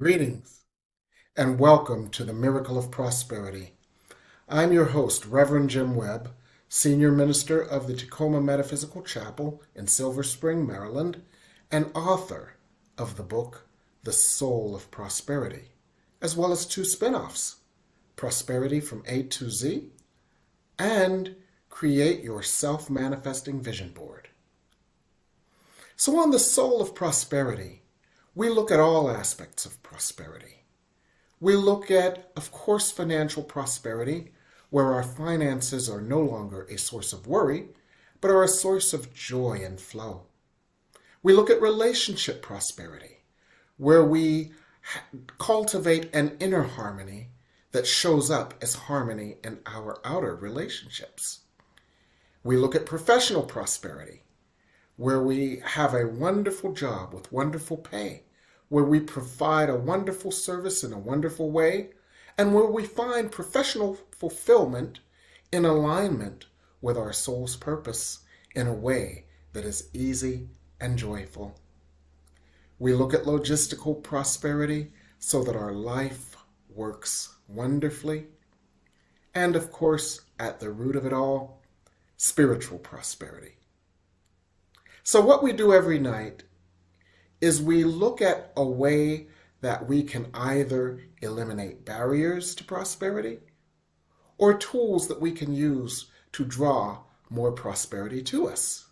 Greetings and welcome to the Miracle of Prosperity. I'm your host, Reverend Jim Webb, Senior Minister of the Tacoma Metaphysical Chapel in Silver Spring, Maryland, and author of the book, The Soul of Prosperity, as well as two spin-offs, Prosperity from A to Z and Create Your Self-Manifesting Vision Board. So on The Soul of Prosperity, we look at all aspects of prosperity. We look at, of course, financial prosperity, where our finances are no longer a source of worry, but are a source of joy and flow. We look at relationship prosperity, where we cultivate an inner harmony that shows up as harmony in our outer relationships. We look at professional prosperity, where we have a wonderful job with wonderful pay, where we provide a wonderful service in a wonderful way, and where we find professional fulfillment in alignment with our soul's purpose in a way that is easy and joyful. We look at logistical prosperity so that our life works wonderfully. And of course, at the root of it all, spiritual prosperity. So what we do every night is we look at a way that we can either eliminate barriers to prosperity or tools that we can use to draw more prosperity to us.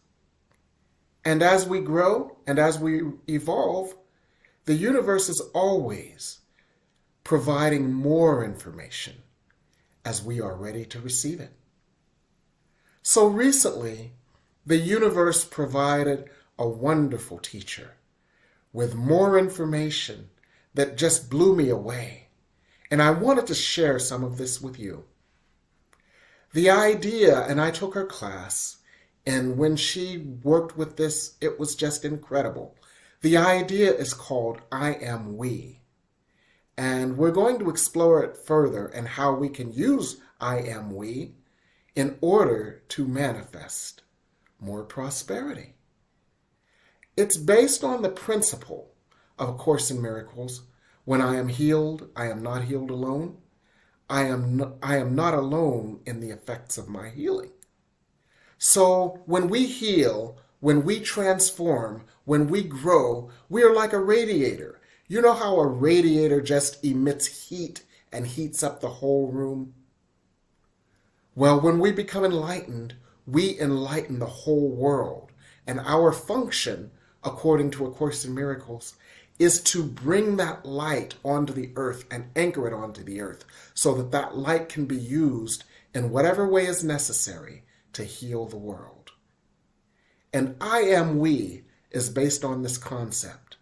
And as we grow and as we evolve, the universe is always providing more information as we are ready to receive it. So recently, the universe provided a wonderful teacher with more information that just blew me away. And I wanted to share some of this with you. The idea, and I took her class, and when she worked with this, it was just incredible. The idea is called I Am We. And we're going to explore it further and how we can use I Am We in order to manifest more prosperity. It's based on the principle of A Course in Miracles. When I am healed, I am not healed alone. I am not alone in the effects of my healing. So when we heal, when we transform, when we grow, we are like a radiator. You know how a radiator just emits heat and heats up the whole room? Well, when we become enlightened, we enlighten the whole world. And our function, according to A Course in Miracles, is to bring that light onto the earth and anchor it onto the earth so that that light can be used in whatever way is necessary to heal the world. And I Am We is based on this concept.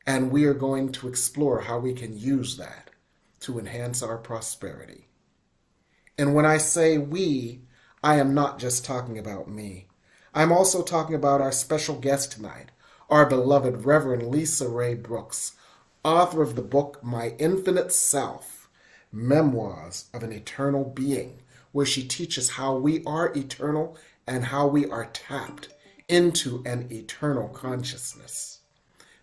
And we are going to explore how we can use that to enhance our prosperity. And when I say we, I am not just talking about me. I'm also talking about our special guest tonight, our beloved Reverend Rae Brooks, author of the book My Infinite Self, Memoirs of an Eternal Being, where she teaches how we are eternal and how we are tapped into an eternal consciousness.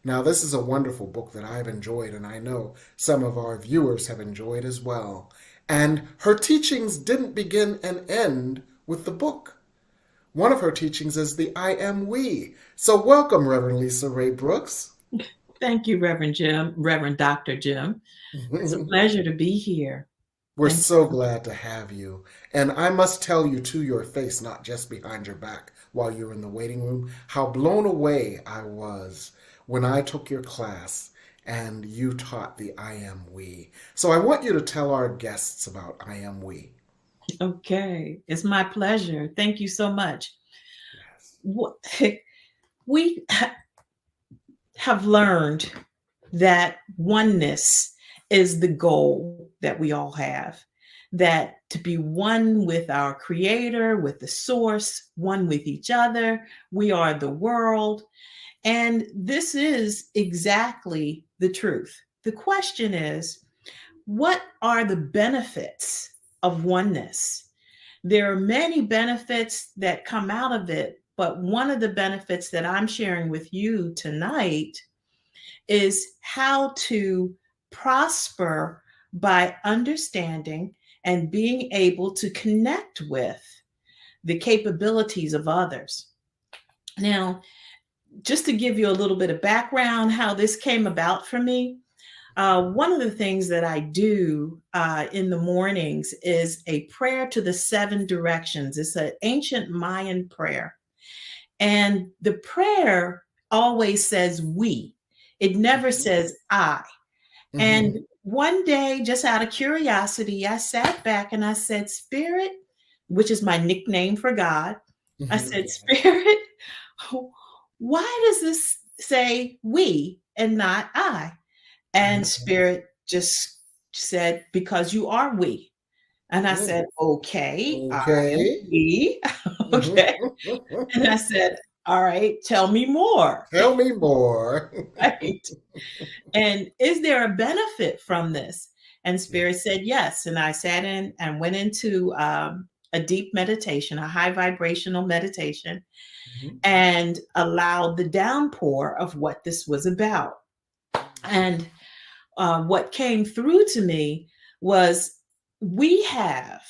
Now, this is a wonderful book that I've enjoyed, and I know some of our viewers have enjoyed as well. And her teachings didn't begin and end with the book. One of her teachings is the I Am We. So welcome, Reverend Rae Brooks. Thank you, Reverend Jim, Reverend Dr. Jim. It's a pleasure to be here. We're so glad to have you. And I must tell you to your face, not just behind your back while you're in the waiting room, how blown away I was when I took your class and you taught the I Am We. So I want you to tell our guests about I Am We. Okay, it's my pleasure. Thank you so much. Yes. We have learned that oneness is the goal that we all have, that to be one with our Creator, with the source, one with each other. We are the world. And this is exactly the truth. The question is, what are the benefits of oneness? There are many benefits that come out of it, but one of the benefits that I'm sharing with you tonight is how to prosper by understanding and being able to connect with the capabilities of others. Now, just to give you a little bit of background, how this came about for me, one of the things that I do in the mornings is a prayer to the seven directions. It's an ancient Mayan prayer. And the prayer always says we, it never says I. And one day, just out of curiosity, I sat back and I said, Spirit, which is my nickname for God, I said, Spirit, why does this say we and not I? And Spirit just said, because you are we. And I said, okay, I am we. Okay. And I said, all right, tell me more. Tell me more. Right. And is there a benefit from this? And Spirit said yes. And I sat in and went into a deep meditation, a high vibrational meditation, and allowed the downpour of what this was about. And what came through to me was we have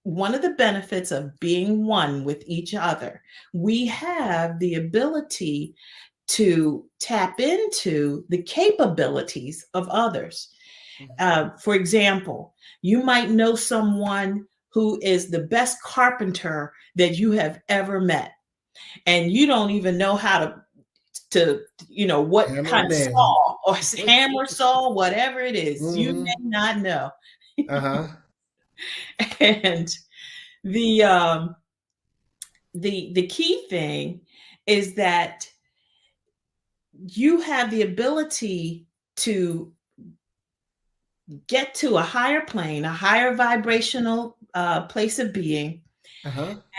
one of the benefits of being one with each other. We have the ability to tap into the capabilities of others. For example, you might know someone who is the best carpenter that you have ever met, and you don't even know how to what Hammer kind of nail. saw or hammer saw, whatever it is, you may not know. And the key thing is that you have the ability to get to a higher plane, a higher vibrational place of being,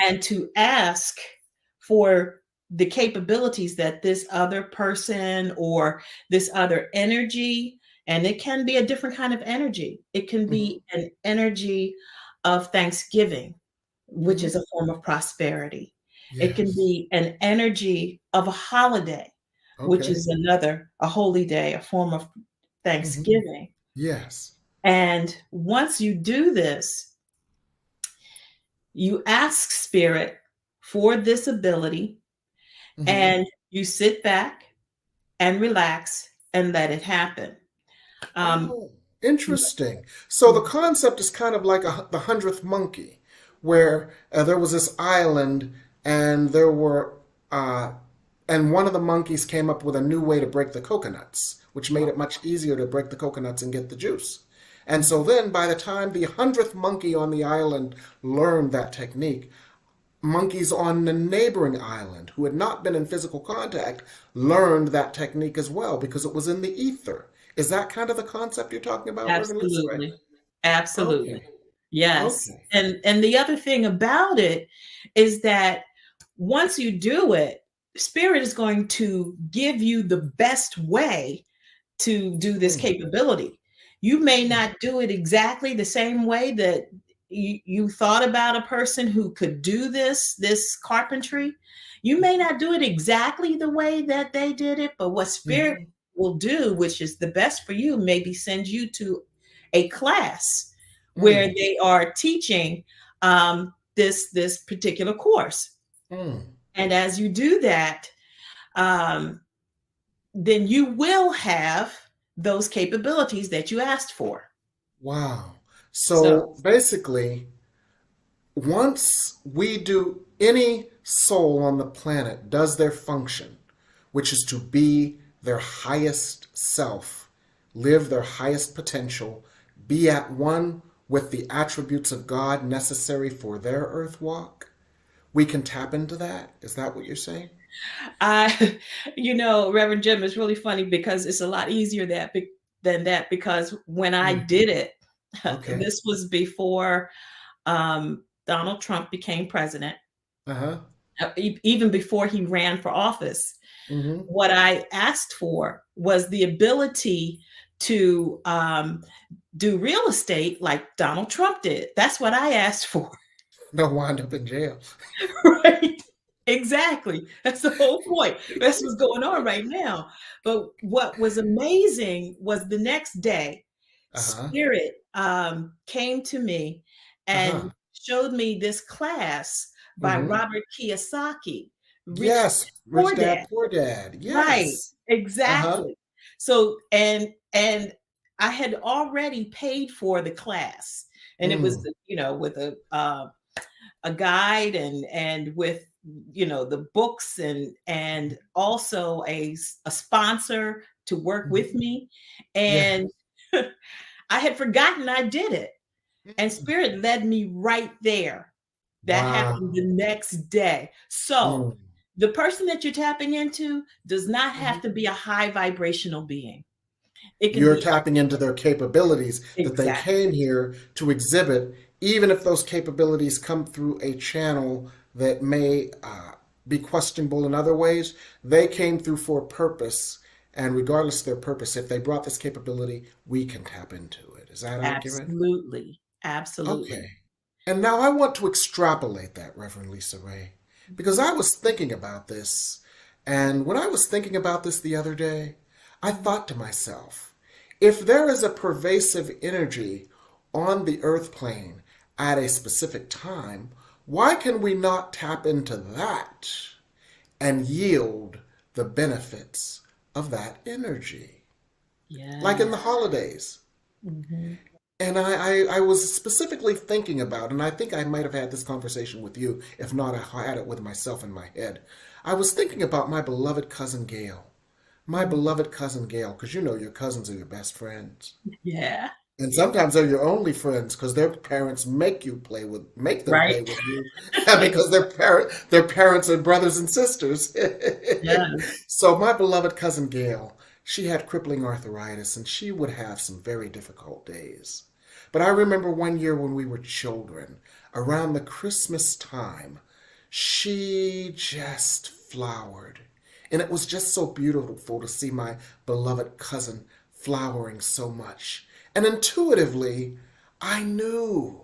and to ask for the capabilities that this other person or this other energy, and it can be a different kind of energy. It can be an energy of thanksgiving, which is a form of prosperity. It can be an energy of a holiday, which is a holy day, a form of thanksgiving. Yes. And once you do this, you ask Spirit for this ability, and you sit back and relax and let it happen. Interesting. So the concept is kind of like the 100th monkey, where there was this island, and there were and one of the monkeys came up with a new way to break the coconuts, which made it much easier to break the coconuts and get the juice. And so then by the time the 100th monkey on the island learned that technique, monkeys on the neighboring island who had not been in physical contact learned that technique as well, because it was in the ether. Is that kind of the concept you're talking about? Absolutely. Absolutely. Okay. Yes. Okay. And the other thing about it is that once you do it, Spirit is going to give you the best way to do this capability. You may not do it exactly the same way that you thought about a person who could do this carpentry. You may not do it exactly the way that they did it, but what Spirit will do, which is the best for you, maybe send you to a class where they are teaching this particular course. And as you do that, then you will have those capabilities that you asked for. Wow. So basically, once we do, any soul on the planet does their function, which is to be their highest self, live their highest potential, be at one with the attributes of God necessary for their earth walk, we can tap into that. Is that what you're saying? Reverend Jim, it's really funny because it's a lot easier than that, because when I did it, this was before Donald Trump became president, even before he ran for office. What I asked for was the ability to do real estate like Donald Trump did. That's what I asked for. They'll wind up in jail. Right. Exactly. That's the whole point. That's what's going on right now. But what was amazing was the next day Uh-huh. Spirit came to me and Uh-huh. showed me this class by Mm-hmm. Robert Kiyosaki, Rich Yes. Dad, Rich Poor Dad, Dad. Poor Dad. Right, Yes. Uh-huh. exactly. So and I had already paid for the class, and it was Mm. with a guide and with the books and also a sponsor to work with Mhm. me, Yeah. and I had forgotten I did it, and Mm. Spirit led me right there. That happened Wow. the next day. So Mm. the person that you're tapping into does not have Mhm. to be a high vibrational being. It can You're be tapping into their capabilities that they exactly. came here to exhibit, even if those capabilities come through a channel that may be questionable in other ways. They came through for a purpose, and regardless of their purpose, if they brought this capability, we can tap into it. Is that accurate? Absolutely. Absolutely. Okay. And now I want to extrapolate that, Reverend Lisa Ray, because I was thinking about this. And when I was thinking about this the other day, I Mhm. thought to myself, if there is a pervasive energy on the earth plane at a specific time, why can we not tap into that and yield the benefits of that energy? Like in Yeah. the holidays. Mhm. And I was specifically thinking about, and I think I might have had this conversation with you, if not, I had it with myself in my head. I was thinking about my beloved cousin Gail. My Mhm. beloved cousin Gail, because you know your cousins are your best friends. Yeah. And sometimes they're your only friends because their parents make them Right? play with you because their parents are brothers and sisters. Yes. So my beloved cousin Gail, she had crippling arthritis and she would have some very difficult days. But I remember one year when we were children, around the Christmas time, she just flowered. And it was just so beautiful to see my beloved cousin flowering so much. And intuitively, I knew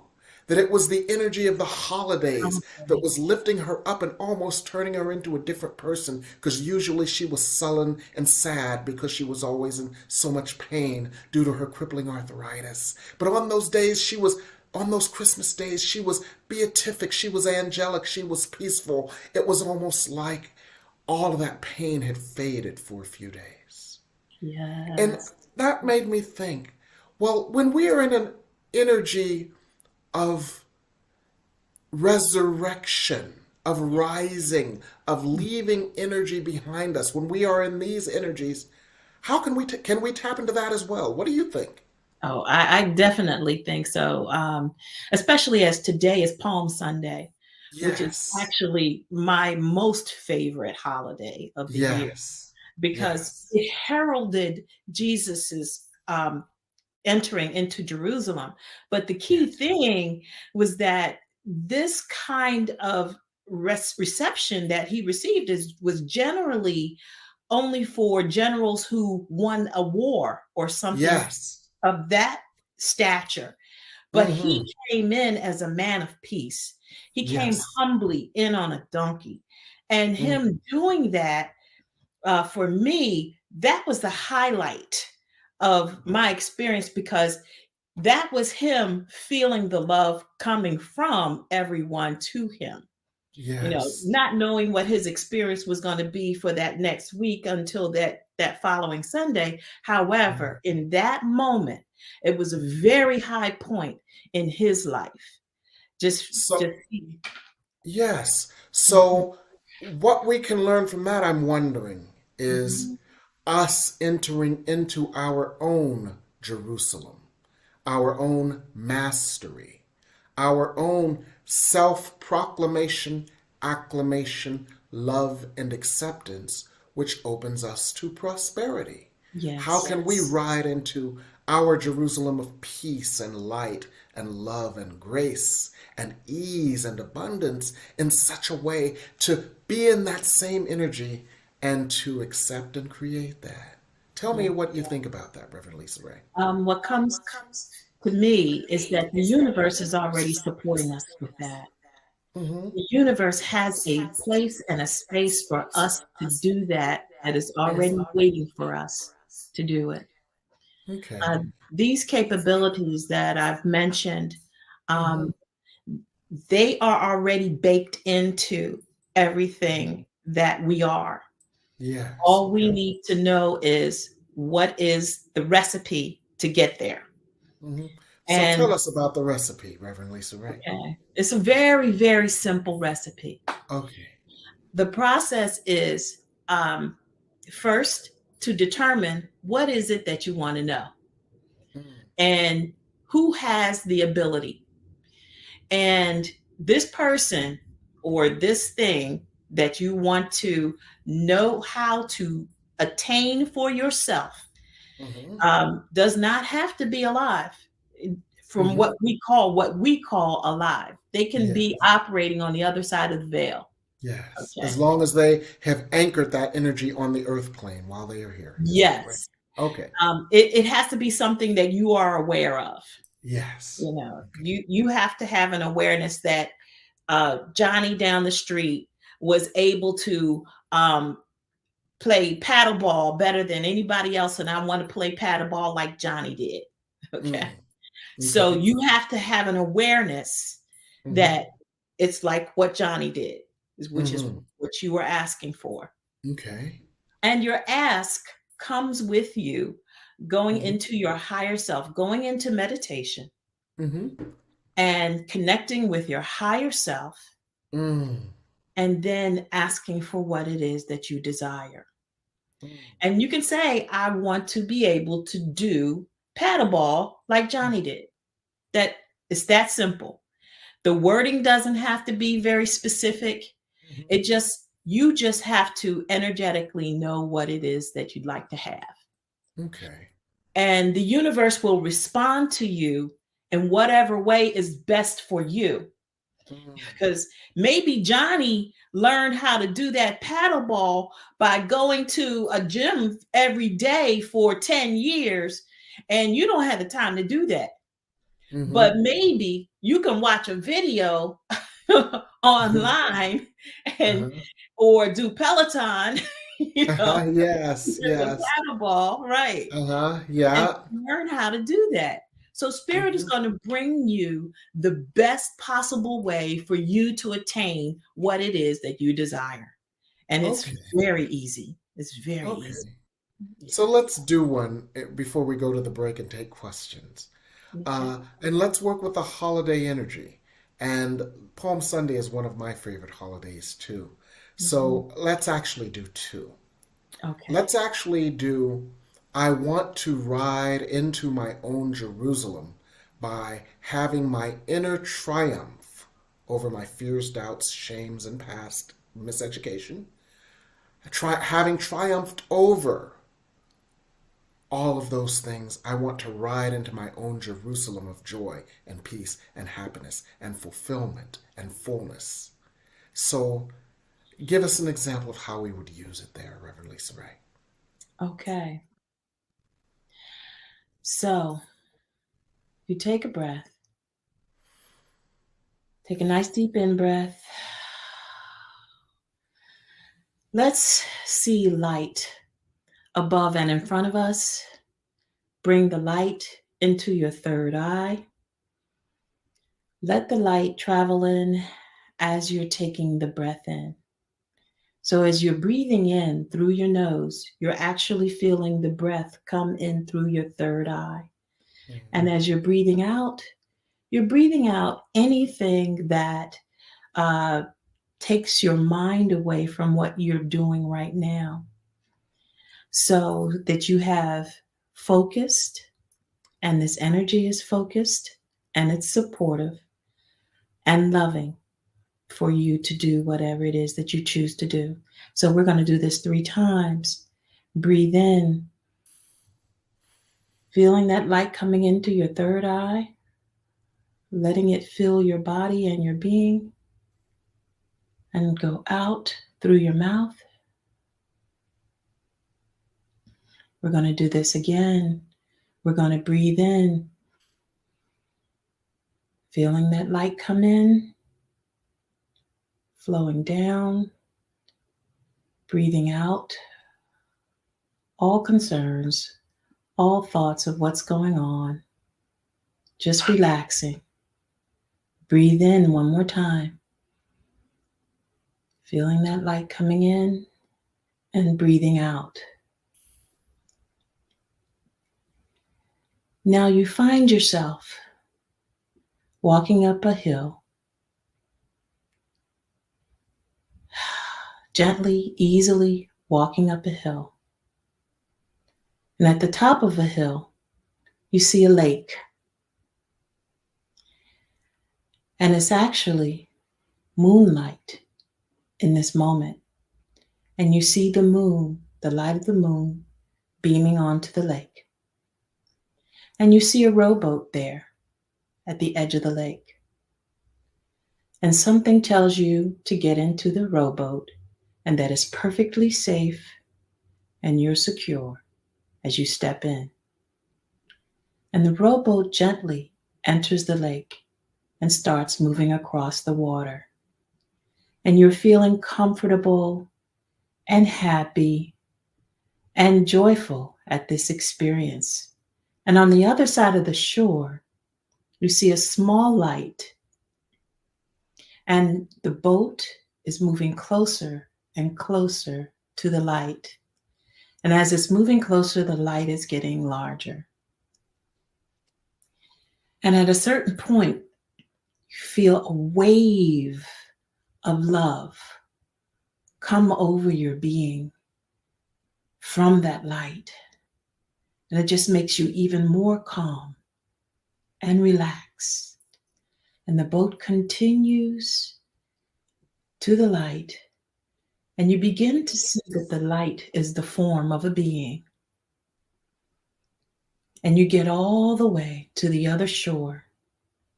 that it was the energy of the holidays that Okay. was lifting her up and almost turning her into a different person, because usually she was sullen and sad because she was always in so much pain due to her crippling arthritis. But on those Christmas days, she was beatific, she was angelic, she was peaceful. It was almost like all of that pain had faded for a few days. And Yes. that made me think, well, when we are in an energy of resurrection, of rising, of leaving energy behind us, when we are in these energies, how can we tap into that as well? What do you think? Oh, I definitely think so. Especially as today is Palm Sunday, which is Yes. actually my most favorite holiday of the year Yes. because Yes. it heralded Jesus's entering into Jerusalem. But the key Yes. thing was that this kind of reception that he received was generally only for generals who won a war or something Yes. of that stature. But Mm-hmm. he came in as a man of peace. He came Yes. humbly in on a donkey. And Mm. him doing that, for me, that was the highlight of my experience because that was him feeling the love coming from everyone to him. Yes. Not knowing what his experience was going to be for that next week until that following Sunday. Mm. However, in that moment, it was a very high point in his life. Just So, yes. Mhm, So, what we can learn from that, I'm wondering, is mhm. us entering into our own Jerusalem, our own mastery, our own self proclamation, acclamation, love, and acceptance, which opens us to prosperity. How Yes. can we ride into our Jerusalem of peace and light and love and grace and ease and abundance in such a way to be in that same energy and to accept and create that? Tell me Yeah. what you think about that, Reverend Lisa Ray. What comes to me is that the universe is already supporting us with that. Mm-hmm. The universe has a place and a space for us to do that is already waiting for us to do it. Okay. these capabilities that I've mentioned, Mm-hmm. um, they are already baked into everything that we are. Yes. All we Okay. need to know is what is the recipe to get there. Hmm. So tell And us about the recipe, Reverend Lisa Rae. okay, it's a very, very simple recipe. Okay. The process is first to determine what is it that you want to know Mm. and who has the ability. And this person or this thing that you want to know how to attain for yourself Mm-hmm. does not have to be alive from Mm-hmm. what we call alive. They can Yeah. be operating on the other side of the veil. Yes. As Okay. long as they have anchored that energy on the earth plane while they are here. Is that correct? Yes. Okay. It has to be something that you are aware of. Yes. Okay. You have to have an awareness that Johnny down the street was able to play paddleball better than anybody else, and I want to play paddleball like Johnny did. Okay. Mm. So Okay. you have to have an awareness Mm-hmm. that it's like what Johnny did, which is Mm-hmm. what you were asking for. Okay. And your ask comes with you going Mm-hmm. into your higher self, going into meditation Mm-hmm. and connecting with your higher self, Mm. and then asking for what it is that you desire. Mm. And you can say, I want to be able to do paddleball like Johnny did. That it's that simple. The wording doesn't have to be very specific. Mm-hmm. You just have to energetically know what it is that you'd like to have. Okay. And the universe will respond to you in whatever way is best for you. Mm. Because maybe Johnny learned how to do that paddleball by going to a gym every day for 10 years, and you don't have the time to do that. But Mm-hmm. maybe you can watch a video online and Uh-huh. or do Peloton, you know, Uh-huh. Yes. with the Yes. paddleball, right? Uh-huh. And Yeah. learn how to do that. So spirit is Mm-hmm. going to bring you the best possible way for you to attain what it is that you desire. And it's Okay. very easy. It's very easy. Okay. Yeah. So let's do one before we go to the break and take questions. Okay. And let's work with the holiday energy. And Palm Sunday is one of my favorite holidays too. Mhm. So let's actually do two. Okay. Let's actually do I want to ride into my own Jerusalem by having my inner triumph over my fears, doubts, shames, and past miseducation. Having triumphed over all of those things, I want to ride into my own Jerusalem of joy and peace and happiness and fulfillment and fullness. So, give us an example of how we would use it there, Reverend Lisa Rae. Okay. So you take a breath, take a nice deep in breath. Let's see light above and in front of us. Bring the light into your third eye. Let the light travel in as you're taking the breath in. So, as you're breathing in through your nose, you're actually feeling the breath come in through your third eye. And as you're breathing out anything that uh, takes your mind away from what you're doing right now, so that you have focused, and this energy is focused and it's supportive and loving for you to do whatever it is that you choose to do. So we're going to do this 3 times. Breathe in, feeling that light coming into your third eye, letting it fill your body and your being, and go out through your mouth. We're going to do this again. We're going to breathe in, feeling that light come in, flowing down, breathing out all concerns, all thoughts of what's going on. Just relaxing. Breathe in one more time. Feeling that light coming in and breathing out. Now you find yourself walking up a hill, gently, easily walking up a hill. And at the top of a hill, you see a lake. And it's actually moonlight in this moment. And you see the moon, the light of the moon, beaming onto the lake. And you see a rowboat there at the edge of the lake. And something tells you to get into the rowboat and that it's perfectly safe and you're secure as you step in. And the rowboat gently enters the lake and starts moving across the water. And you're feeling comfortable and happy and joyful at this experience. And on the other side of the shore, you see a small light, and the boat is moving closer and closer to the light. And as it's moving closer, the light is getting larger. And at a certain point, you feel a wave of love come over your being from that light. And it just makes you even more calm and relaxed. And the boat continues to the light. And you begin to see that the light is the form of a being. And you get all the way to the other shore.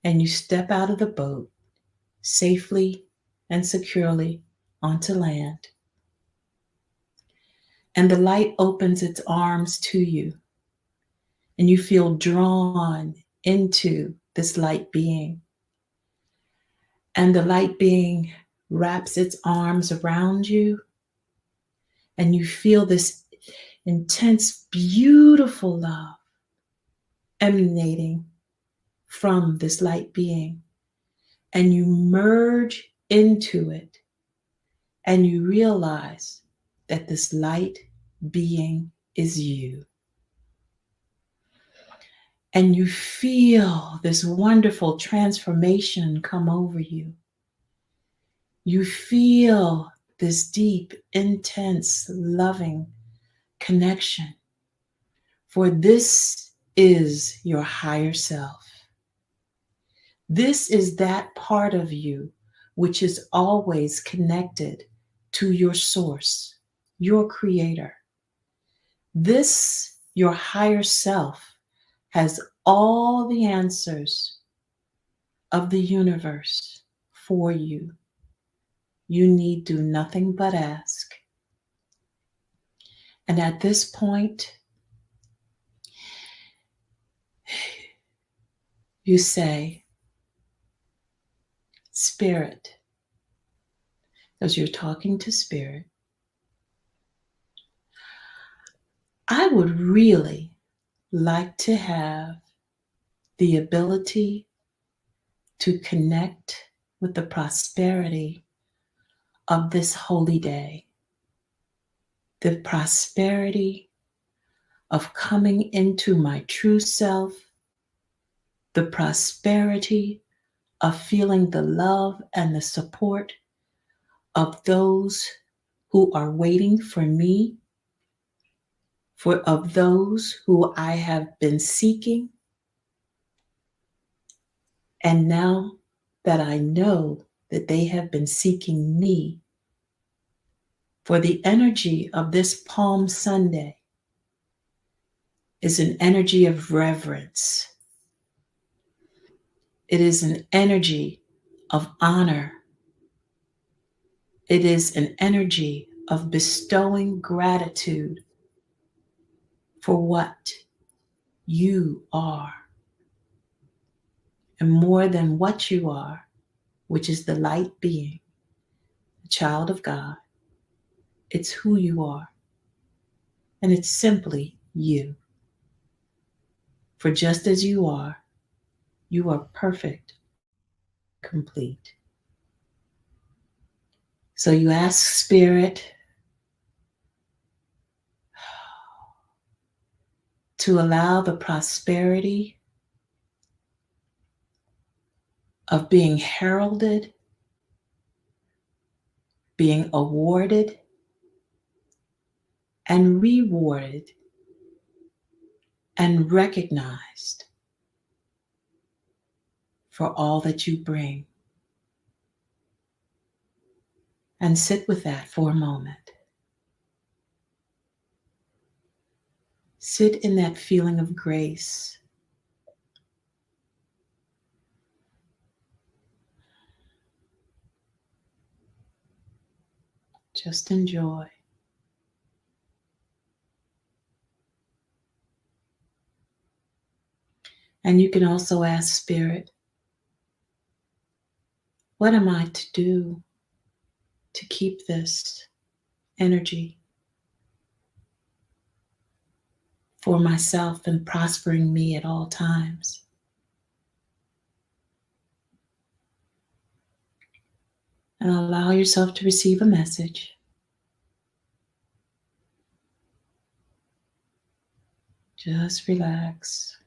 And you step out of the boat safely and securely onto land. And the light opens its arms to you. And you feel drawn into this light being. And the light being wraps its arms around you. And you feel this intense, beautiful love emanating from this light being. And you merge into it. And you realize that this light being is you. And you feel this wonderful transformation come over you. You feel this deep, intense, loving connection. For this is your higher self. This is that part of you which is always connected to your source, your creator. This, your higher self, has all the answers of the universe for you. You need do nothing but ask. And at this point, you say, Spirit, as you're talking to Spirit, I would really like to have the ability to connect with the prosperity of this holy day, the prosperity of coming into my true self, the prosperity of feeling the love and the support of those who are waiting for me, of those who I have been seeking. And now that I know that they have been seeking me, for the energy of this Palm Sunday is an energy of reverence. It is an energy of honor. It is an energy of bestowing gratitude for what you are. And more than what you are, which is the light being, a child of God, it's who you are. And it's simply you. For just as you are perfect, complete. So you ask Spirit to allow the prosperity of being heralded, being awarded, and rewarded and recognized for all that you bring. And sit with that for a moment. Sit in that feeling of grace. Just enjoy. And you can also ask Spirit, what am I to do to keep this energy for myself and prospering me at all times? And allow yourself to receive a message. Just relax.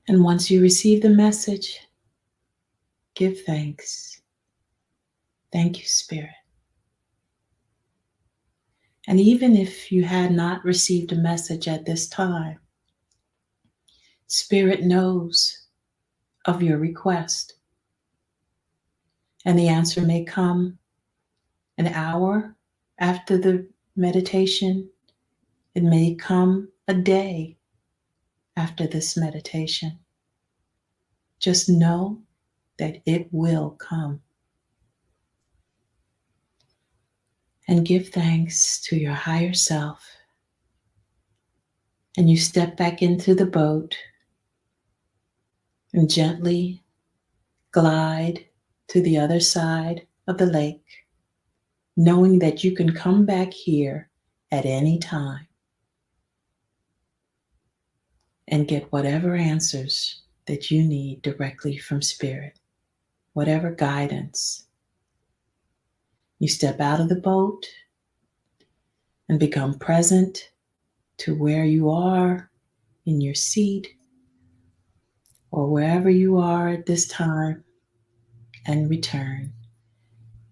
And once you receive the message, give thanks. Thank you, Spirit. And even if you had not received a message at this time, Spirit knows of your request. And the answer may come an hour after the meditation. It may come a day after this meditation. Just know that it will come. And give thanks to your higher self. And you step back into the boat and gently glide to the other side of the lake, knowing that you can come back here at any time and get whatever answers that you need directly from Spirit, whatever guidance. You step out of the boat and become present to where you are in your seat or wherever you are at this time and return.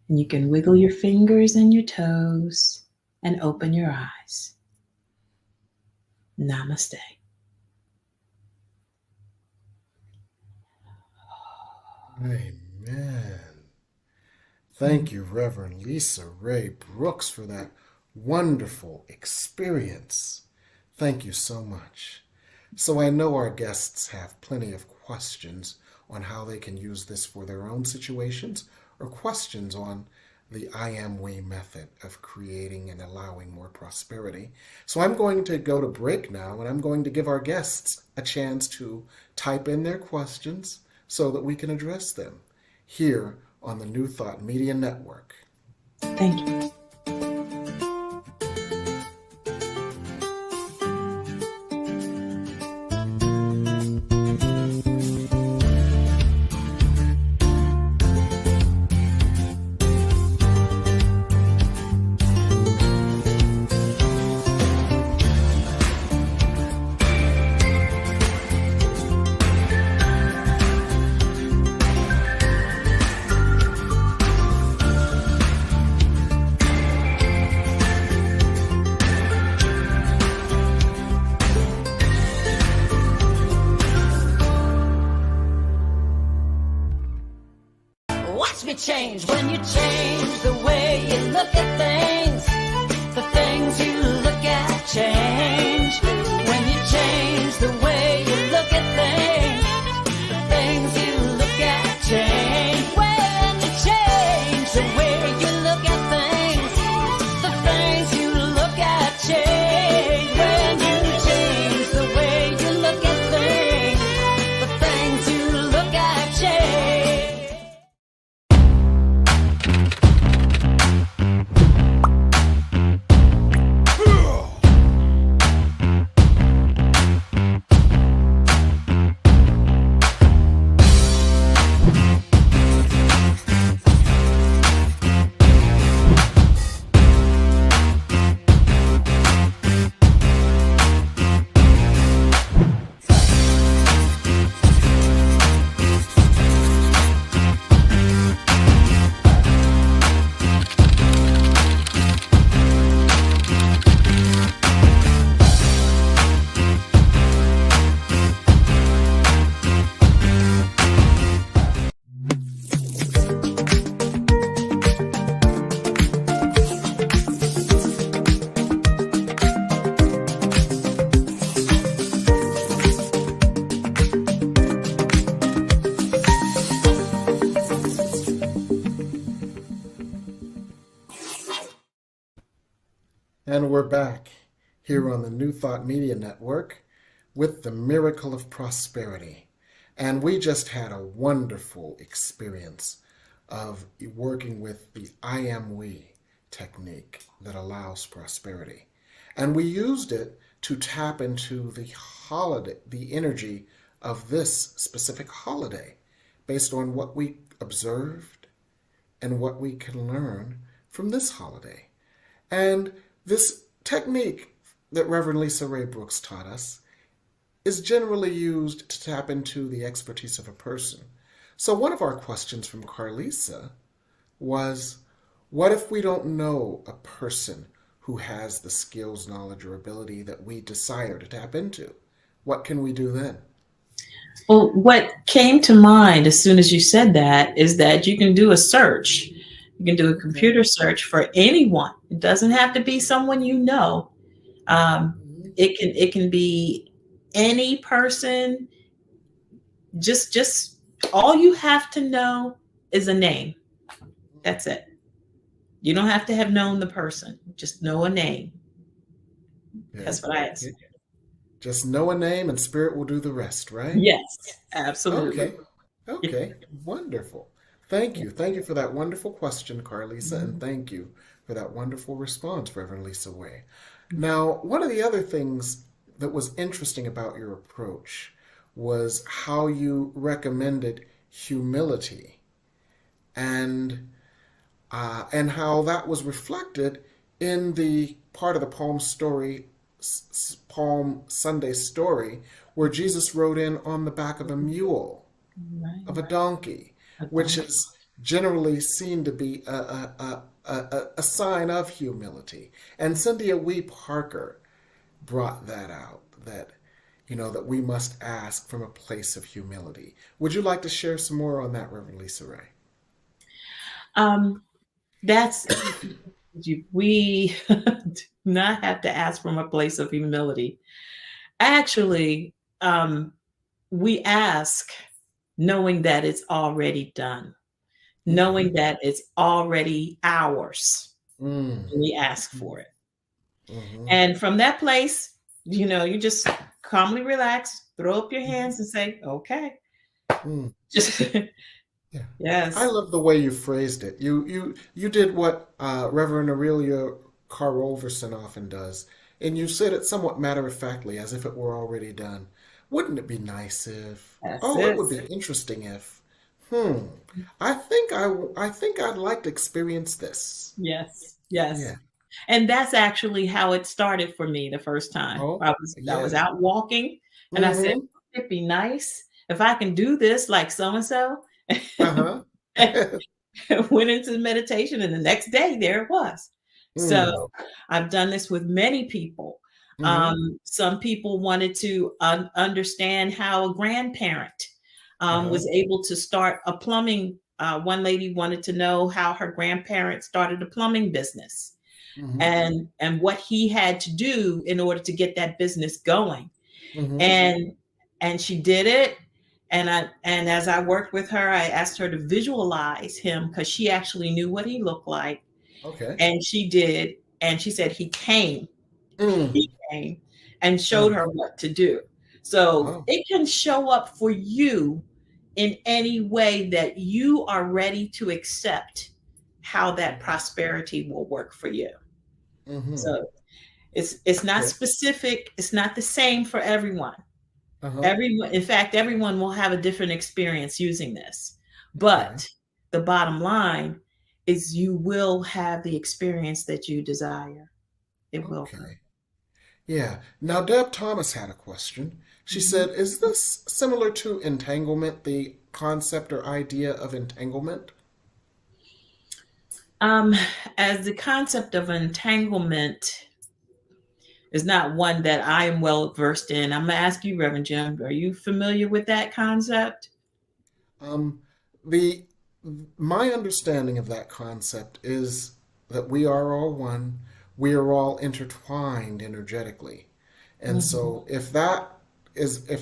And you can wiggle your fingers and your toes and open your eyes. Namaste. Amen. Thank you, Reverend Lisa Rae Brooks, for that wonderful experience. Thank you so much. So I know our guests have plenty of questions on how they can use this for their own situations or questions on the I Am We method of creating and allowing more prosperity. So I'm going to go to break now, and I'm going to give our guests a chance to type in their questions so that we can address them here on the New Thought Media Network. Thank you. Watch me change when you change the way you look at things. The things you look at change. When you change the way you look at things, the things you look at change. When you change the way you look at things, the things you look at change. When you change the way you look at things, the things you look at change. And we're back here on the New Thought Media Network with the Miracle of Prosperity. And we just had a wonderful experience of working with the I am we technique that allows prosperity. And we used it to tap into the holiday, the energy of this specific holiday, based on what we observed and what we can learn from this holiday. And this technique that Reverend Lisa Rae Brooks taught us is generally used to tap into the expertise of a person. So one of our questions from Carlisa was, what if we don't know a person who has the skills, knowledge, or ability that we desire to tap into? What can we do then? Well, what came to mind as soon as you said that is that you can do a search. You can do a computer search for anyone. It doesn't have to be someone you know. It can be any person. Just all you have to know is a name. That's it. You don't have to have known the person. Just know a name. Yeah. That's what I ask. Just know a name and spirit will do the rest, right? Yes, absolutely. Okay. Wonderful. Thank you. Thank you for that wonderful question, Carlisa, and thank you for that wonderful response, Reverend Lisa Rae. Now, one of the other things that was interesting about your approach was how you recommended humility and how that was reflected in the part of the Palm Sunday story where Jesus rode in on the back of a mule, of a donkey, which is generally seen to be a sign of humility. And Cynthia Wee Parker brought that out, that we must ask from a place of humility. Would you like to share some more on that, Reverend Lisa Rae? We do not have to ask from a place of humility. Actually, we ask knowing that it's already done, knowing that it's already ours. We ask for it. And from that place, you just calmly relax, throw up your hands and say, okay. Just Yeah. Yes. I love the way you phrased it. You did what Reverend Aurelia Carl-Overson often does, and you said it somewhat matter-of-factly, as if it were already done. Wouldn't it be nice if? It would be interesting if. I think I'd like to experience this. Yes. Yeah. And that's actually how it started for me the first time. I was out walking, and I said, it'd be nice if I can do this like so-and-so. Went into meditation, and the next day there it was. So I've done this with many people. Some people wanted to understand how a grandparent was able to start a plumbing. One lady wanted to know how her grandparent started a plumbing business, and what he had to do in order to get that business going. And she did it. And as I worked with her, I asked her to visualize him because she actually knew what he looked like. Okay. And she did. And she said he came. He came and showed her what to do. So it can show up for you in any way that you are ready to accept how that prosperity will work for you. So it's not specific. It's not the same for everyone. Everyone, in fact, everyone will have a different experience using this. But the bottom line is you will have the experience that you desire. It will. Yeah. Now, Deb Thomas had a question. She said, is this similar to entanglement, the concept or idea of entanglement? As the concept of entanglement is not one that I am well versed in. I'm going to ask you, Reverend Jim, are you familiar with that concept? My understanding of that concept is that we are all one. We are all intertwined energetically. And so if that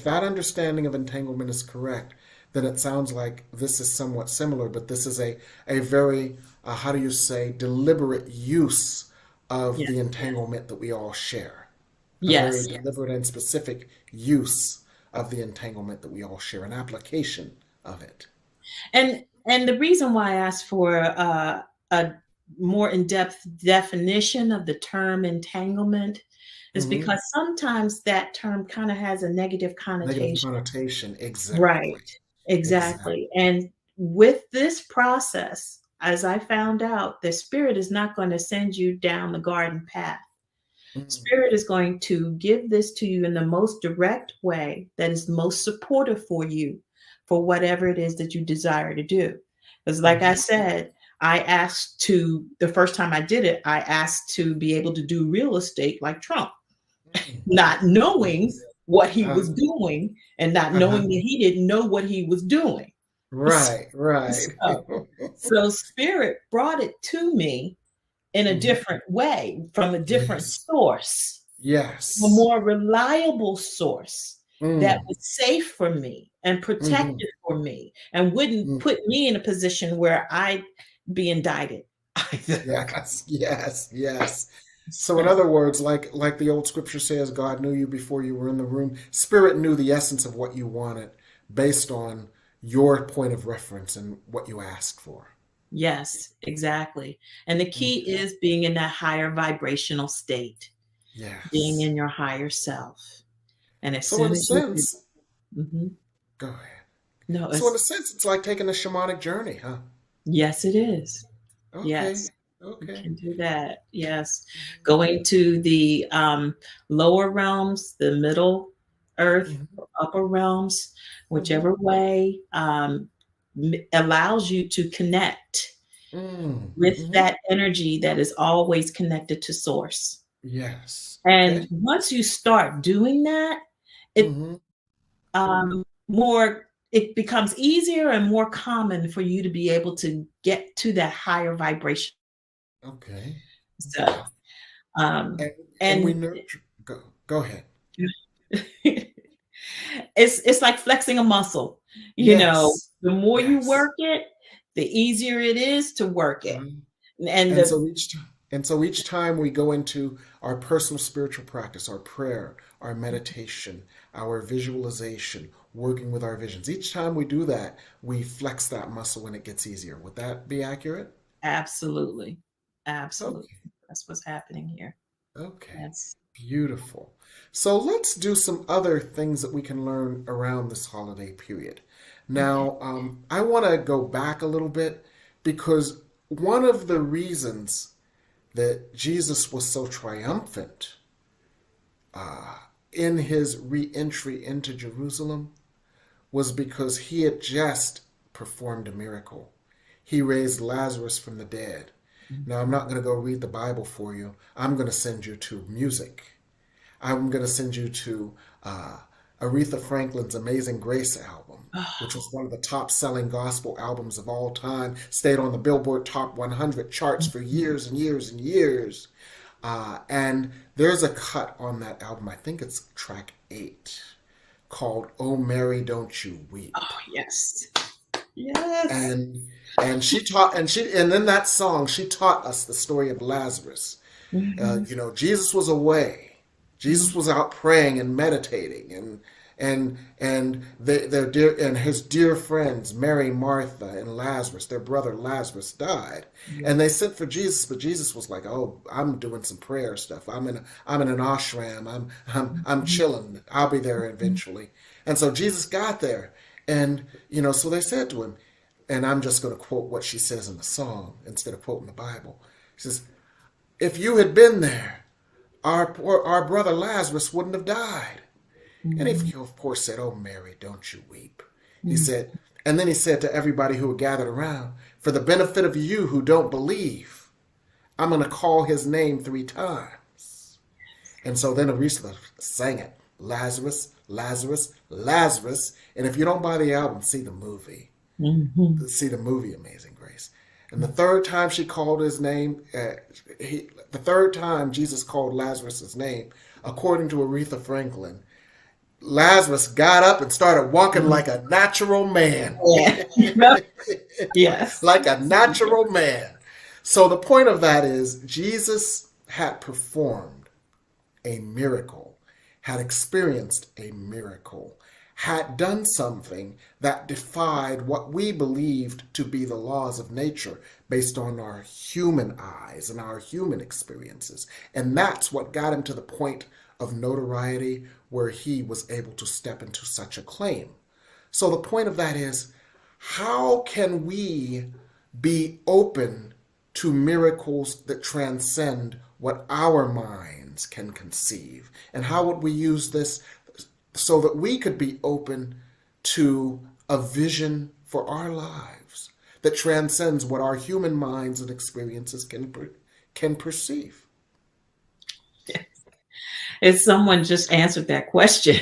understanding of entanglement is correct, then it sounds like this is somewhat similar, but this is a very, deliberate use of Yeah. the entanglement that we all share, a very Yes. deliberate and specific use of the entanglement that we all share, an application of it. And the reason why I asked for a more in-depth definition of the term entanglement is Hmm. because sometimes that term kind of has a negative Negative connotation. connotation, exactly. Right. Exactly. Exactly. And with this process, as I found out, the spirit is not going to send you down the garden path. Mm, Spirit is going to give this to you in the most direct way that is most supportive for you for whatever it is that you desire to do. Because, like I mhm, said, I asked to, the first time I did it, I asked to be able to do real estate like Trump, mm. not knowing Yes. what he Uh, was doing and not uh-huh. knowing that he didn't know what he was doing. Right, right. So, so Spirit brought it to me in a Mhm. different way from a different Yes. source, a Yes. more reliable source that Mm, was safe for me and mhm, protected for me and wouldn't mm. put me in a position where I'd be indicted either. Yes, yes, yes. So in So, other words, like the old scripture says, God knew you before you were in the room. Spirit knew the essence of what you wanted based on your point of reference and what you asked for. yes, exactly. And the Mm, key is being in that higher vibrational state, being yes. in your higher self. And as So in soon a as you could, sense, mhm. go ahead. No, So in a it's, sense, it's like taking a shamanic journey, huh? yes, it is. Okay. Yes. You Okay. can do that. Yes. Going to the lower realms, the middle earth, Mhm, or upper realms, mhm, whichever way allows you to connect mhm, with mhm. that energy that is always connected to source. Yes. And Okay. once you start doing that, it Hmm. more it becomes easier and more common for you to be able to get to that higher vibration. Okay. Okay. So um And and we and nurture. Go ahead. it's like flexing a muscle. You know, Yes. the more you Yes. work it, the easier it is to work it. Mhm. And And the so each time we go into our personal spiritual practice, our prayer, our meditation, our visualization, working with our visions, each time we do that, we flex that muscle and it gets easier. Would that be accurate? absolutely, absolutely, Okay. that's what's happening here. Okay. That's Beautiful. So let's do some other things that we can learn around this holiday period. okay. Now, I want to go back a little bit because one of the reasons that Jesus was so triumphant uh, in his re entry into Jerusalem was because he had just performed a miracle. He raised Lazarus from the dead. Now, I'm not going to go read the Bible for you. I'm going to send you to music. I'm going to send you to Aretha Franklin's Amazing Grace album, which was one of the top selling gospel albums of all time, stayed on the Billboard Top 100 charts for years and years and years. And there's a cut on that album, I think it's track 8, called Oh Mary, Don't You Weep. Oh yes, yes. And she taught and then that song she taught us the story of Lazarus. Mhm, Jesus was away. mhm, Jesus was out praying and meditating, and their dear and his dear friends Mary, Martha, and Lazarus, their brother Lazarus, died, yeah, and they sent for Jesus, but Jesus was like, "Oh, I'm doing some prayer stuff. I'm in an ashram. I'm mhm, chilling. I'll be there eventually." And so Jesus got there, and so they said to him, and I'm just going to quote what she says in the song instead of quoting the Bible. She says, "If you had been there, our brother Lazarus wouldn't have died." And he, mhm, of course, said, "Oh, Mary, don't you weep." He mhm. said, and then he said to everybody who were gathered around, "For the benefit of you who don't believe, I'm going to call his name 3 times." And so then Aretha sang it, Lazarus, Lazarus, Lazarus. And if you don't buy the album, see the movie. Mhm. See the movie Amazing Grace. And the third time she called his name, the third time Jesus called Lazarus' name, according to Aretha Franklin, Lazarus got up and started walking Mhm. like a natural man. Yeah. Yes. Like a natural man. So the point of that is Jesus, had performed a miracle, had experienced a miracle, had done something that defied what we believed to be the laws of nature based on our human eyes and our human experiences. And that's what got him to the point of notoriety where he was able to step into such a claim. So the point of that is, how can we be open to miracles that transcend what our minds can conceive? And how would we use this so that we could be open to a vision for our lives that transcends what our human minds and experiences can perceive? If someone just answered that question.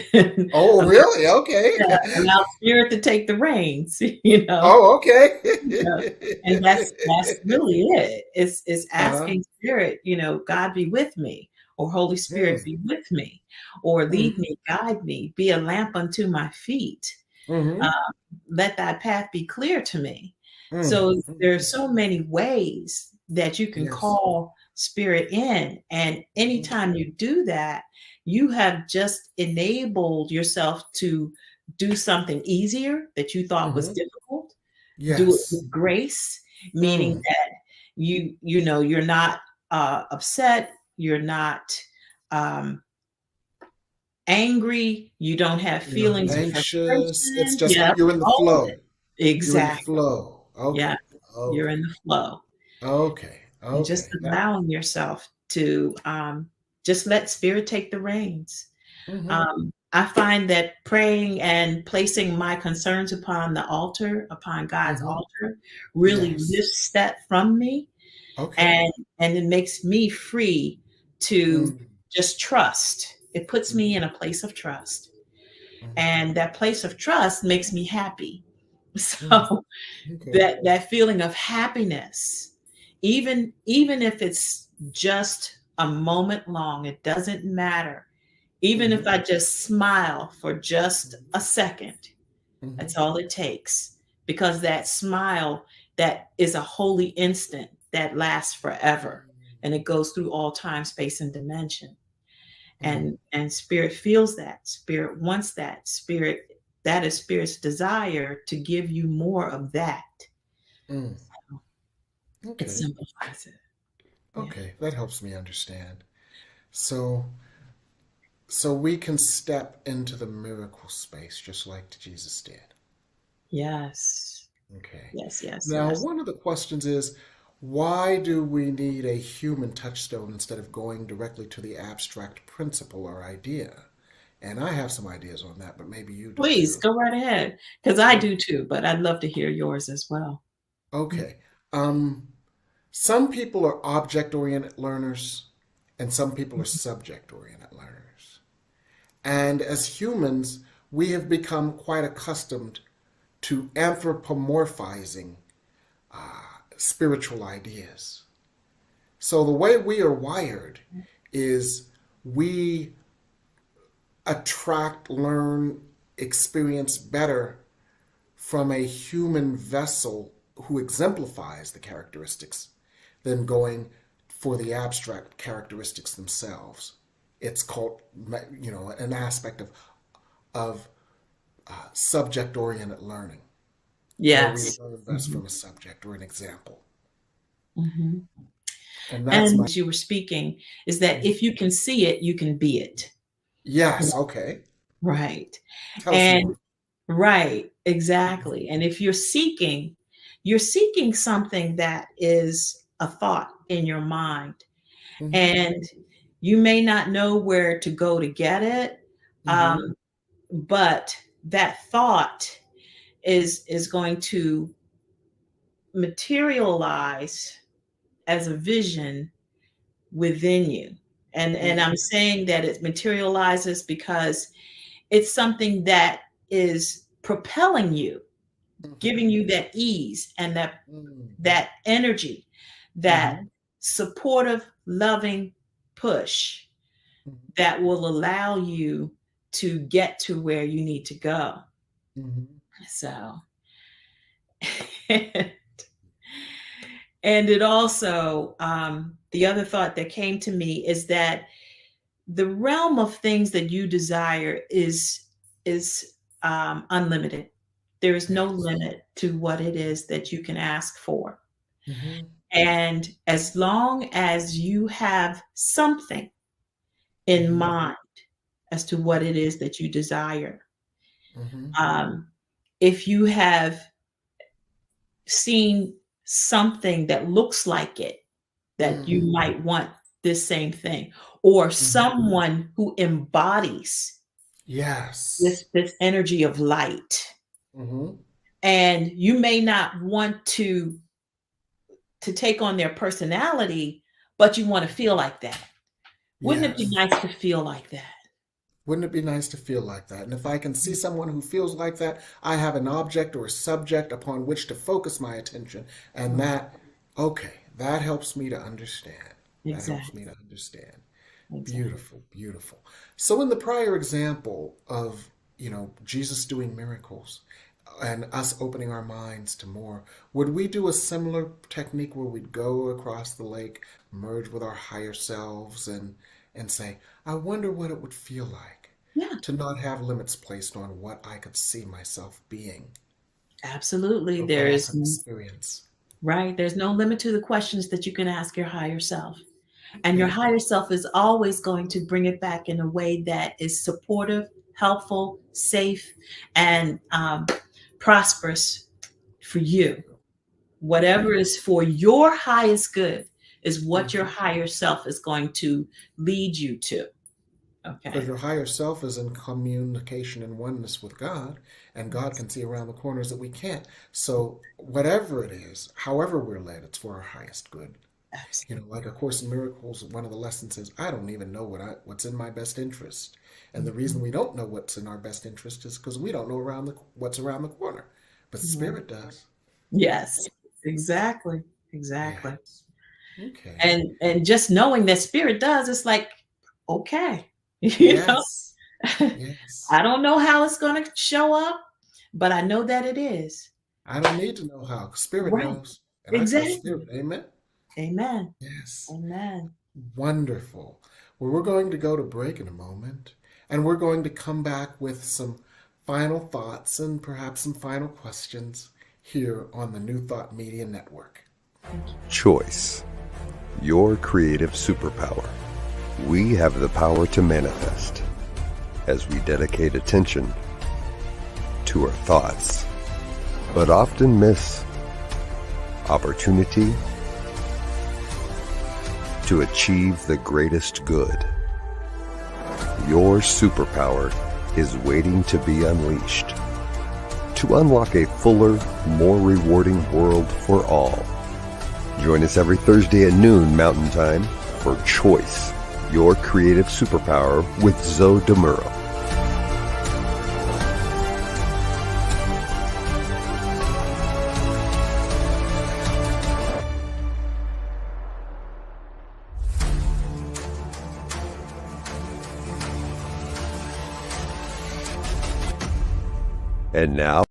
Oh, really? Okay. Allow spirit to take the reins, you know. Oh, okay. And that's really it. It's Uh-huh. asking spirit, you know, God be with me, or Holy Spirit Mm, be with me, or lead mhm, me, guide me, be a lamp unto my feet. Uh, mhm, let thy path be clear to me. mm, So there are mhm. so many ways that you can Yes. call spirit in. And Mhm, anytime you do that, you have just enabled yourself to do something easier that you thought was mhm. difficult. Do it Yes. with grace, meaning Mm, that you know you're not upset, you're not um, angry, you don't have you're not feelings of anxious. It's frustration. just Yeah, you're in the all of it. flow. You're in the Exactly. flow. Yeah, Okay. you're Okay. in the flow. Okay. And just Okay. That. allowing yourself to just let spirit take the reins. Mhm, I find that praying and placing my concerns upon the altar, upon God's mhm. altar, really Yes. lifts that from me, Okay. and it makes me free to Mm, just trust. It puts me mhm, in a place of trust. mhm, And that place of trust makes me happy. mm. So Okay. that feeling of happiness, even if it's just a moment long, it doesn't matter. Even if Mhm, I just smile for just mhm, a second, mhm. that's all it takes. Because that smile, that is a holy instant that lasts forever, and it goes through all time, space, and dimension. Mm, And spirit feels that, spirit wants that, spirit, that is spirit's desire to give you more of that. mm. It Okay. simplifies it. Yeah. Okay. That helps me understand. So, so we can step into the miracle space just like Jesus did. Yes. Okay. Yes, yes, Now, yes. one of the questions is, why do we need a human touchstone instead of going directly to the abstract principle or idea? And I have some ideas on that, but maybe you do Please too. go right ahead. Because I Okay. do too, but I'd love to hear yours as well. Mm. Okay. Um, some people are object-oriented learners, and some people are subject-oriented learners. And as humans, we have become quite accustomed to anthropomorphizing spiritual ideas. So the way we are wired is we attract, learn, experience better from a human vessel who exemplifies the characteristics than going for the abstract characteristics themselves. It's called, an aspect of subject-oriented learning, where we Yes. learn best Mhm. from a subject or an example. Mhm. And that's my And as you were speaking, is that if you can see it, you can be it. yes. Okay, Right. tell us And more. right, Mhm, exactly. And if you're seeking something that is a thought in your mind, mhm, and you may not know where to go to get it, mhm, but that thought is going to materialize as a vision within you. And I'm mhm, saying that it materializes because it's something that is propelling you, mhm, giving you that ease and mhm, that energy, that mhm, supportive, loving push mhm, that will allow you to get to where you need to go. mhm. So And it also, the other thought that came to me is that the realm of things that you desire is unlimited. There is no Yes. limit to what it is that you can ask for. Mm-hmm. And as long as you have something in Mm-hmm. mind as to what it is that you desire, Mm-hmm. um, if you have seen something that looks like it, that you Mm-hmm. might want this same thing, or Mm-hmm. someone who embodies Yes. this energy of light, Mm-hmm. and you may not want to take on their personality, but you want to feel like that. Wouldn't it be Yes. nice to feel like that? Wouldn't it be nice to feel like that? And if I can see someone who feels like that, I have an object or a subject upon which to focus my attention. And Right. that, okay, that helps me to understand. That helps me Exactly. to understand. Exactly. Beautiful, beautiful. So in the prior example of, Jesus doing miracles and us opening our minds to more, would we do a similar technique where we'd go across the lake, merge with our higher selves and say, I wonder what it would feel like Yeah, to not have limits placed on what I could see myself being absolutely. or what There I is could experience. right. There's no limit to the questions that you can ask your higher self. And your Okay. higher self is always going to bring it back in a way that is supportive, helpful, safe, and prosperous for you. Okay. Whatever is for your highest good is what your Mhm. higher self is going to lead you to. Because Okay. your higher self is in communication and oneness with God, and God can see around the corners that we can't. So, whatever it is, however we're led, it's for our highest good. Absolutely. Like A Course in Miracles, one of the lessons is, I don't even know what's in my best interest. And the reason Mhm. we don't know what's in our best interest is because we don't know what's around the corner. But Right. Spirit does. Yes, exactly. Yeah. Exactly. Okay. And just knowing that spirit does, it's like, okay, you know, Yes. Yes. I don't know how it's going to show up, but I know that it is. I don't need to know how. Spirit Right. knows. And I trust Exactly. Spirit. Amen. Amen. Yes. Amen. Wonderful. Well, we're going to go to break in a moment, and we're going to come back with some final thoughts and perhaps some final questions here on the New Thought Media Network. Thank you. Choice, your creative superpower. We have the power to manifest as we dedicate attention to our thoughts, but often miss opportunity to achieve the greatest good. Your superpower is waiting to be unleashed to unlock a fuller, more rewarding world for all. Join us every Thursday at noon Mountain Time for Choice, your creative superpower with Zoe DeMuro. And now,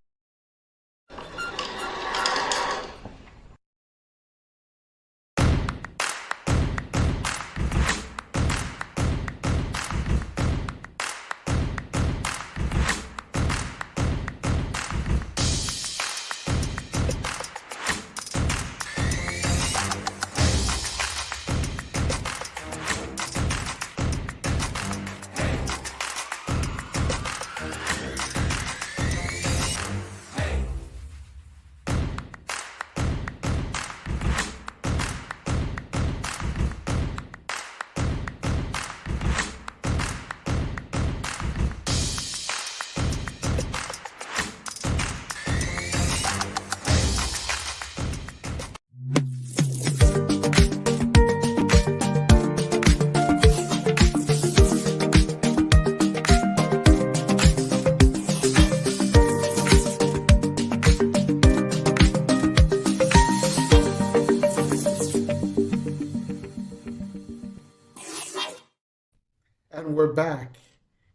And we're back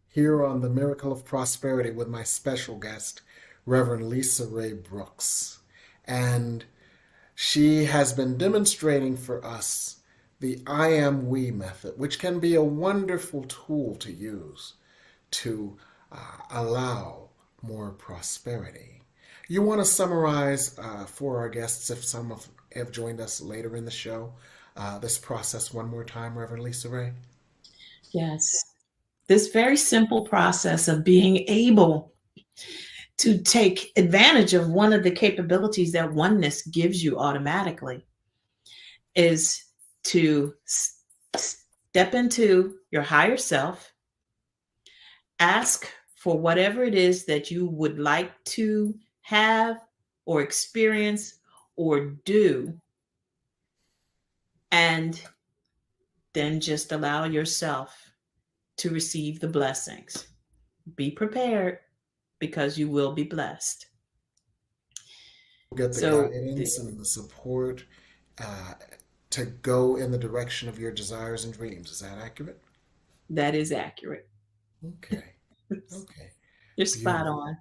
here on the Miracle of Prosperity with my special guest, Reverend Lisa Rae Brooks. And She has been demonstrating for us the I am we method, which can be a wonderful tool to use to allow more prosperity. You want to summarize for our guests, if some have joined us later in the show, this process one more time, Reverend Lisa Rae? Yes. This very simple process of being able to take advantage of one of the capabilities that oneness gives you automatically is to step into your higher self, ask for whatever it is that you would like to have or experience or do, and then just allow yourself to receive the blessings. Be prepared because you will be blessed. Get the So guidance and the support uh, to go in the direction of your desires and dreams. Is that accurate? that is accurate. Okay. Okay. You're spot Beautiful. on.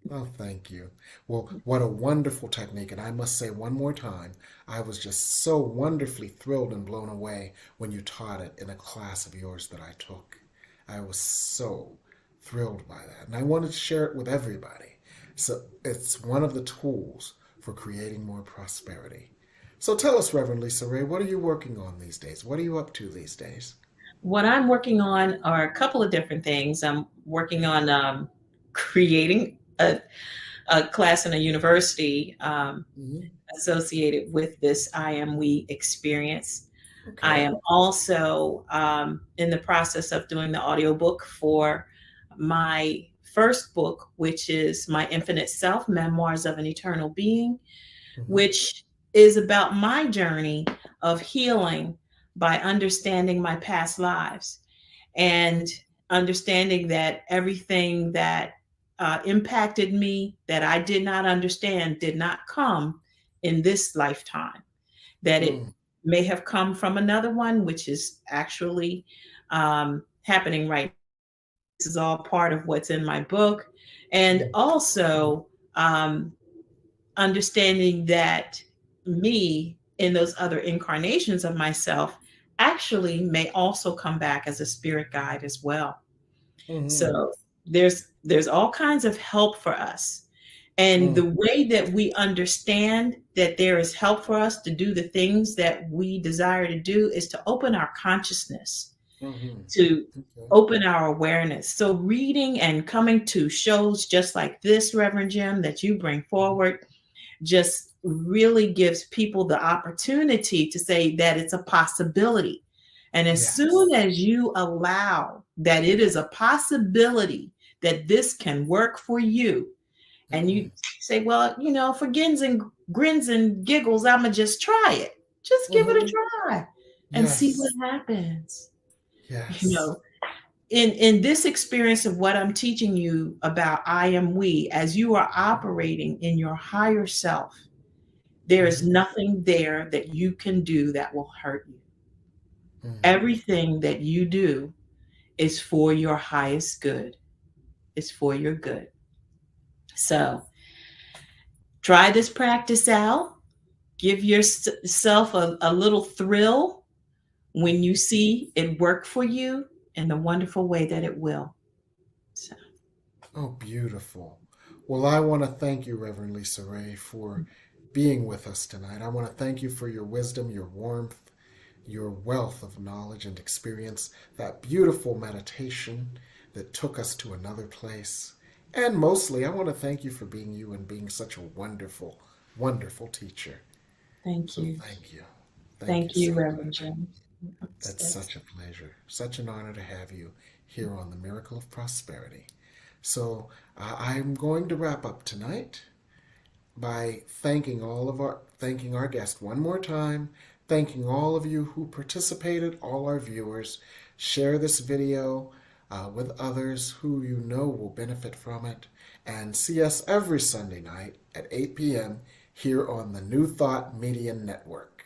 Oh, thank you. Well, what a wonderful technique. And I must say one more time, I was just so wonderfully thrilled and blown away when you taught it in a class of yours that I took. I was so thrilled by that. And I wanted to share it with everybody. So it's one of the tools for creating more prosperity. So tell us, Reverend Lisa Rae, what are you working on these days? What are you up to these days? What I'm working on are a couple of different things. I'm working on creating a class in a university Mhm. associated with this I am we experience. I Okay. am also in the process of doing the audiobook for my first book, which is My Infinite Self Memoirs of an Eternal Being, Mhm. which is about my journey of healing by understanding my past lives and understanding that everything that impacted me that I did not understand did not come in this lifetime, that it Mm. may have come from another one, which is actually happening right now. This is all part of what's in my book. And Mm. also, understanding that me in those other incarnations of myself actually may also come back as a spirit guide as well. Mhm. So there's all kinds of help for us. And Mm. the way that we understand that there is help for us to do the things that we desire to do is to open our consciousness, Mhm. to Okay. open our awareness. So reading and coming to shows just like this, Reverend Jim, that you bring forward, just really gives people the opportunity to say that it's a possibility. And as Yes. soon as you allow that it is a possibility that this can work for you, and you Mhm. say, well, for grins and giggles, I'ma just try it. Just give it a Mhm. try and see Yes. what happens. You Yes. know, in this experience of what I'm teaching you about I am we, as you are operating in your higher self, there is Mhm. nothing there that you can do that will hurt you. Mm. Everything that you do is for your highest good. It's for your good. So try this practice out. Give yourself a little thrill when you see it work for you in the wonderful way that it will. So, Oh, beautiful. Well, I want to thank you, Reverend Lisa Rae, for being with us tonight. I want to thank you for your wisdom, your warmth, your wealth of knowledge and experience, that beautiful meditation that took us to another place. And mostly, I want to thank you for being you and being such a wonderful, wonderful teacher. thank So you. thank you. Thank you Thank you, so Reverend much. Jim. That's That's such a pleasure, such an honor to have you here on the Miracle of Prosperity. So I'm going to wrap up tonight by thanking our guest one more time, thanking all of you who participated, all our viewers. Share this video with others who you know will benefit from it, and see us every Sunday night at 8 p.m. here on the New Thought Media Network.